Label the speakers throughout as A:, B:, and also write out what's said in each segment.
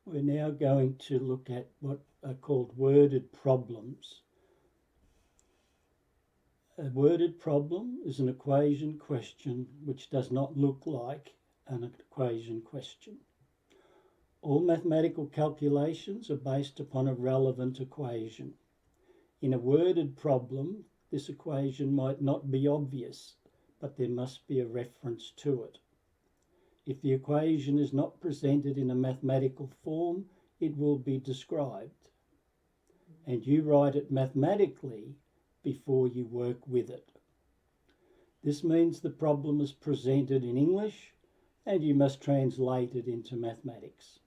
A: We're now going to look at what are called worded problems. A worded problem is an equation question which does not look like an equation question. All mathematical calculations are based upon a relevant equation. In a worded problem, this equation might not be obvious, but there must be a reference to it. If the equation is not presented in a mathematical form, it will be described, and you write it mathematically before you work with it. This means the problem is presented in English and you must translate it into mathematics.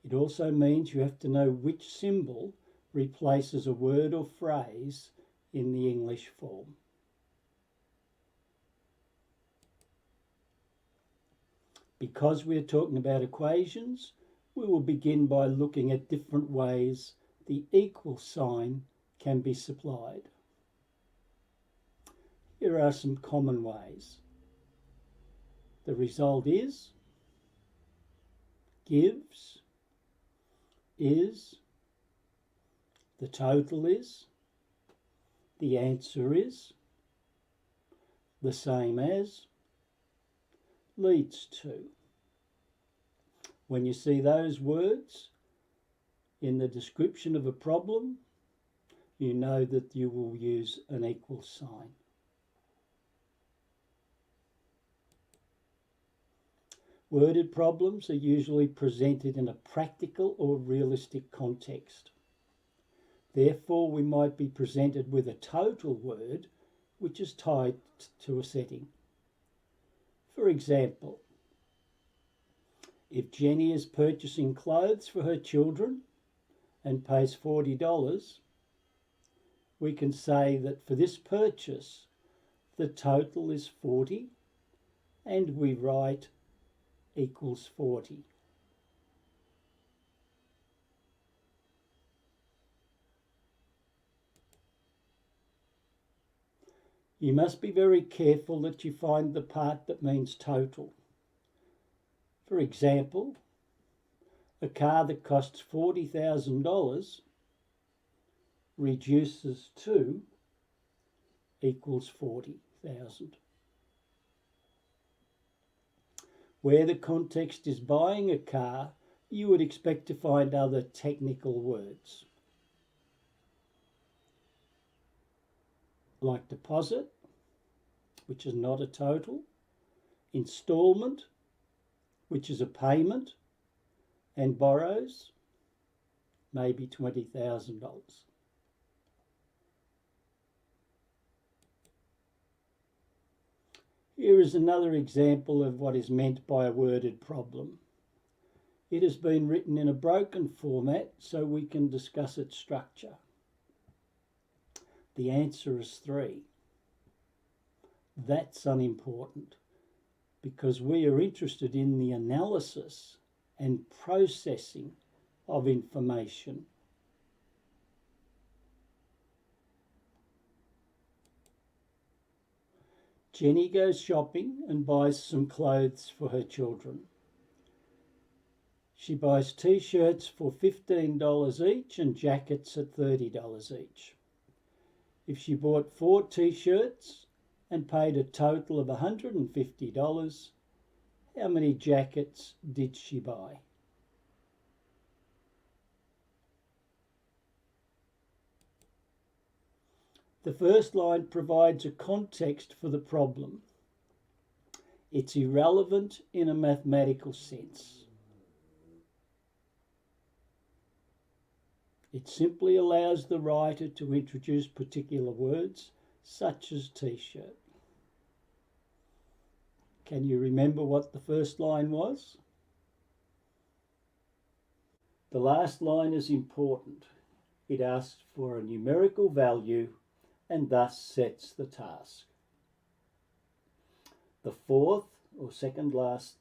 A: It also means you have to know which symbol replaces a word or phrase in the English form. Because we're talking about equations, we will begin by looking at different ways the equal sign can be supplied. Here are some common ways. The result is, gives, is, the total is, the answer is, the same as, leads to. When you see those words in the description of a problem, you know that you will use an equal sign. Worded problems are usually presented in a practical or realistic context. Therefore, we might be presented with a total word which is tied to a setting. For example, if Jenny is purchasing clothes for her children and pays $40, we can say that for this purchase, the total is 40, and we write equals 40. You must be very careful that you find the part that means total. For example, a car that costs $40,000 reduces to equals 40,000. Where the context is buying a car, you would expect to find other technical words like deposit, which is not a total, instalment, which is a payment, and borrows, maybe $20,000. Here is another example of what is meant by a worded problem. It has been written in a broken format so we can discuss its structure. The answer is 3. That's unimportant because we are interested in the analysis and processing of information. Jenny goes shopping and buys some clothes for her children. She buys t-shirts for $15 each and jackets at $30 each. If she bought 4 t-shirts and paid a total of $150, how many jackets did she buy? The first line provides a context for the problem. It's irrelevant in a mathematical sense. It simply allows the writer to introduce particular words, such as t-shirt. Can you remember what the first line was? The last line is important. It asks for a numerical value and thus sets the task. The fourth or second last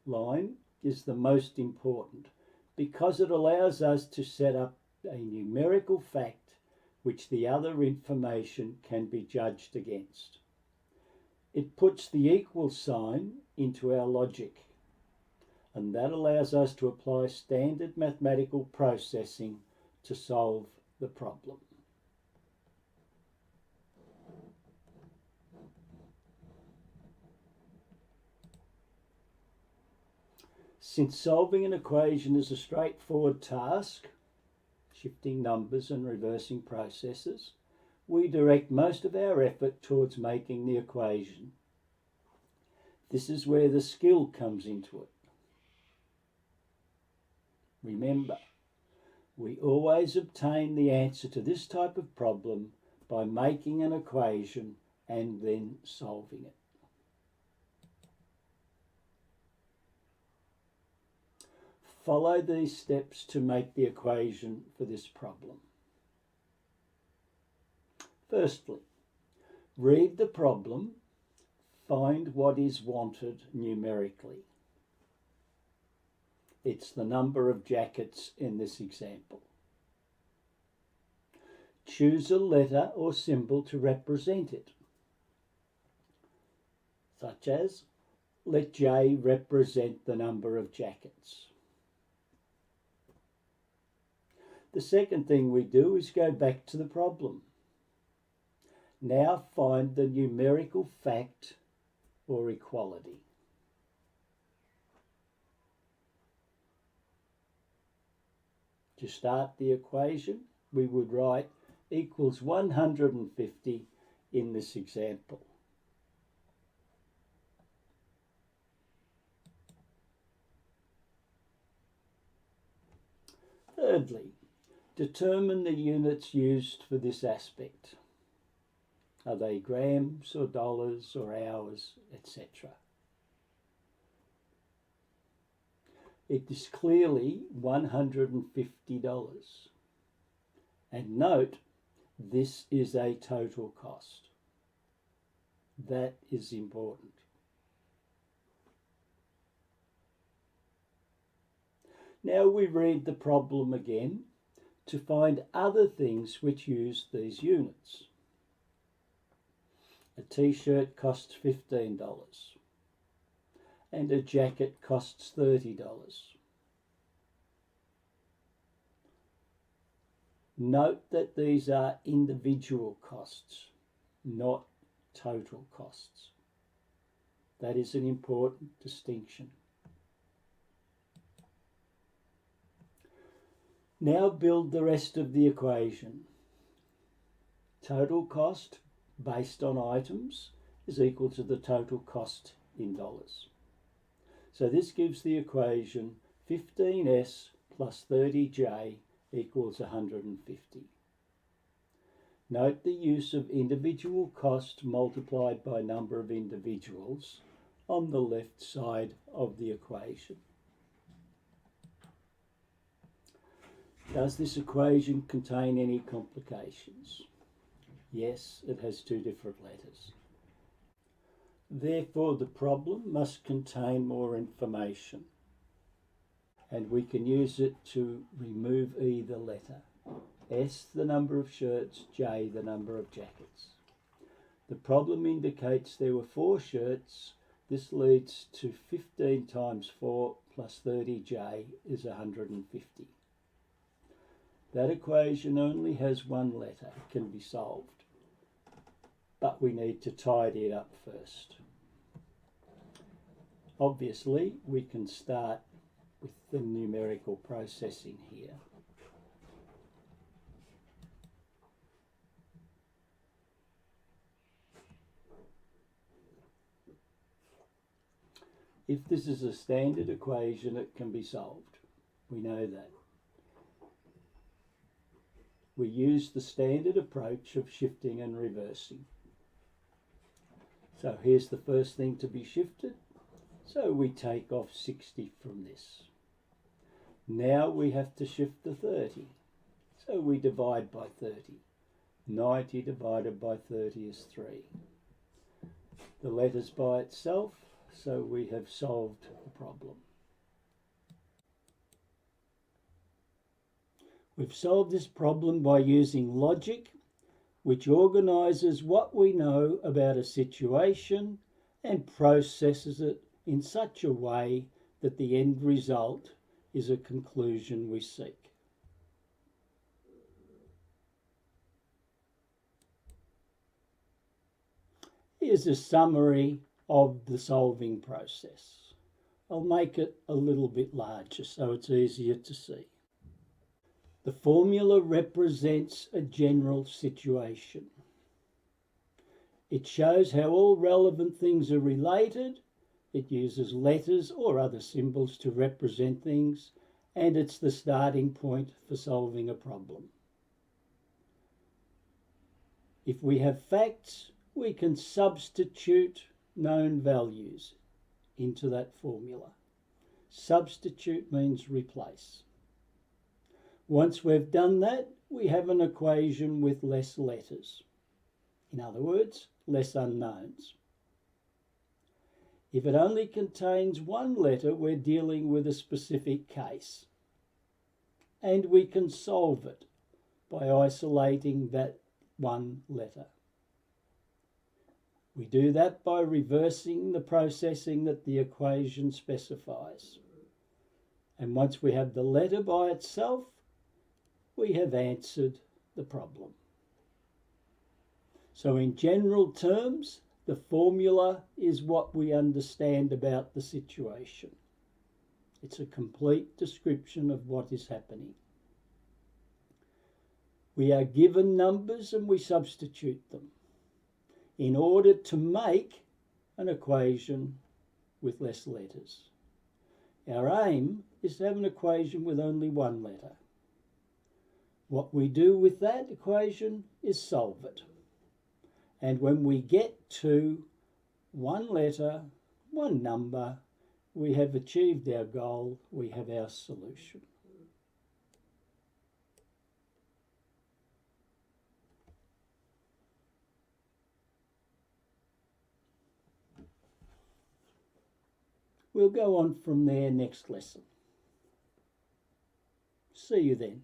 A: line is the most important because it allows us to set up a numerical fact which the other information can be judged against. It puts the equal sign into our logic. and that allows us to apply standard mathematical processing to solve the problem. Since solving an equation is a straightforward task, shifting numbers and reversing processes, we direct most of our effort towards making the equation. This is where the skill comes into it. Remember, we always obtain the answer to this type of problem by making an equation and then solving it. Follow these steps to make the equation for this problem. Firstly, read the problem, find what is wanted numerically. It's the number of jackets in this example. Choose a letter or symbol to represent it, such as, let J represent the number of jackets. The second thing we do is go back to the problem. Now find the numerical fact or equality. To start the equation, we would write equals 150 in this example. Thirdly, determine the units used for this aspect. Are they grams or dollars or hours, etc.? It is clearly $150. And note, this is a total cost. That is important. Now we read the problem again to find other things which use these units. A t-shirt costs $15 and a jacket costs $30. Note that these are individual costs, not total costs. That is an important distinction. Now build the rest of the equation. Total cost based on items is equal to the total cost in dollars. So this gives the equation 15s plus 30j equals 150. Note the use of individual cost multiplied by number of individuals on the left side of the equation. Does this equation contain any complications? Yes, it has two different letters. Therefore, the problem must contain more information, and we can use it to remove either letter. S, the number of shirts, J, the number of jackets. The problem indicates there were 4 shirts. This leads to 15 times 4 plus 30j is 150. That equation only has one letter. It can be solved, but we need to tidy it up first. Obviously, we can start with the numerical processing here. If this is a standard equation, it can be solved. We know that. We use the standard approach of shifting and reversing. So here's the first thing to be shifted. So we take off 60 from this. Now we have to shift the 30. So we divide by 30. 90 divided by 30 is 3. The letter's by itself, so we have solved the problem. We've solved this problem by using logic, which organises what we know about a situation and processes it in such a way that the end result is a conclusion we seek. Here's a summary of the solving process. I'll make it a little bit larger so it's easier to see. The formula represents a general situation. It shows how all relevant things are related. It uses letters or other symbols to represent things, and it's the starting point for solving a problem. If we have facts, we can substitute known values into that formula. Substitute means replace. Once we've done that, we have an equation with less letters. In other words, less unknowns. If it only contains one letter, we're dealing with a specific case. And we can solve it by isolating that one letter. We do that by reversing the processing that the equation specifies. And once we have the letter by itself, we have answered the problem. So in general terms, the formula is what we understand about the situation. It's a complete description of what is happening. We are given numbers and we substitute them in order to make an equation with less letters. Our aim is to have an equation with only one letter. What we do with that equation is solve it. And when we get to one letter, one number, we have achieved our goal, we have our solution. We'll go on from there next lesson. See you then.